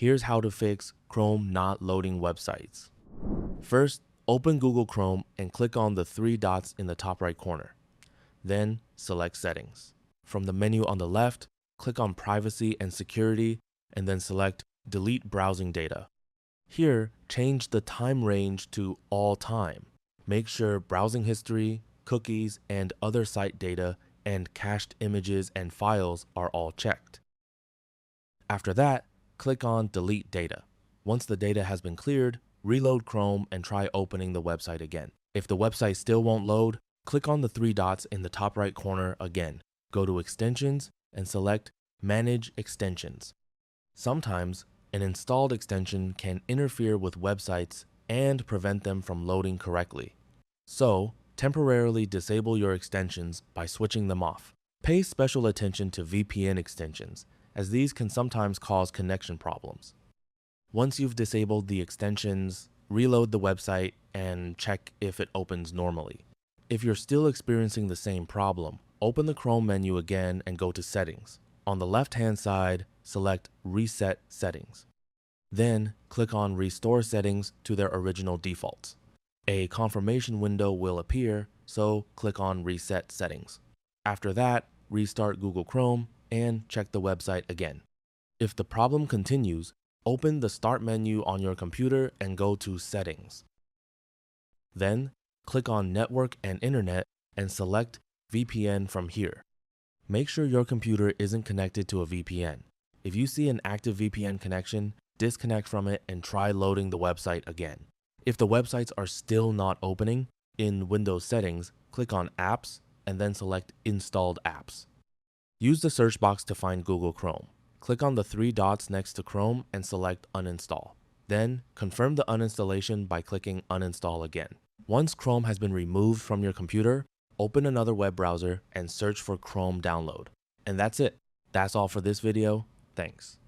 Here's how to fix Chrome not loading websites. First, open Google Chrome and click on the three dots in the top right corner. Then select Settings. From the menu on the left, click on Privacy and Security and then select Delete Browsing Data. Here, change the time range to all time. Make sure browsing history, cookies, and other site data and cached images and files are all checked. After that, click on Delete Data. Once the data has been cleared, reload Chrome and try opening the website again. If the website still won't load, click on the three dots in the top right corner again. Go to Extensions and select Manage Extensions. Sometimes, an installed extension can interfere with websites and prevent them from loading correctly. So, temporarily disable your extensions by switching them off. Pay special attention to VPN extensions, as these can sometimes cause connection problems. Once you've disabled the extensions, reload the website and check if it opens normally. If you're still experiencing the same problem, open the Chrome menu again and go to Settings. On the left-hand side, select Reset Settings. Then, click on Restore Settings to their original defaults. A confirmation window will appear, so click on Reset Settings. After that, restart Google Chrome and check the website again. If the problem continues, open the Start menu on your computer and go to Settings. Then, click on Network and Internet and select VPN from here. Make sure your computer isn't connected to a VPN. If you see an active VPN connection, disconnect from it and try loading the website again. If the websites are still not opening, in Windows Settings, click on Apps and then select Installed Apps. Use the search box to find Google Chrome. Click on the three dots next to Chrome and select Uninstall. Then, confirm the uninstallation by clicking Uninstall again. Once Chrome has been removed from your computer, open another web browser and search for Chrome Download. And that's it. That's all for this video. Thanks.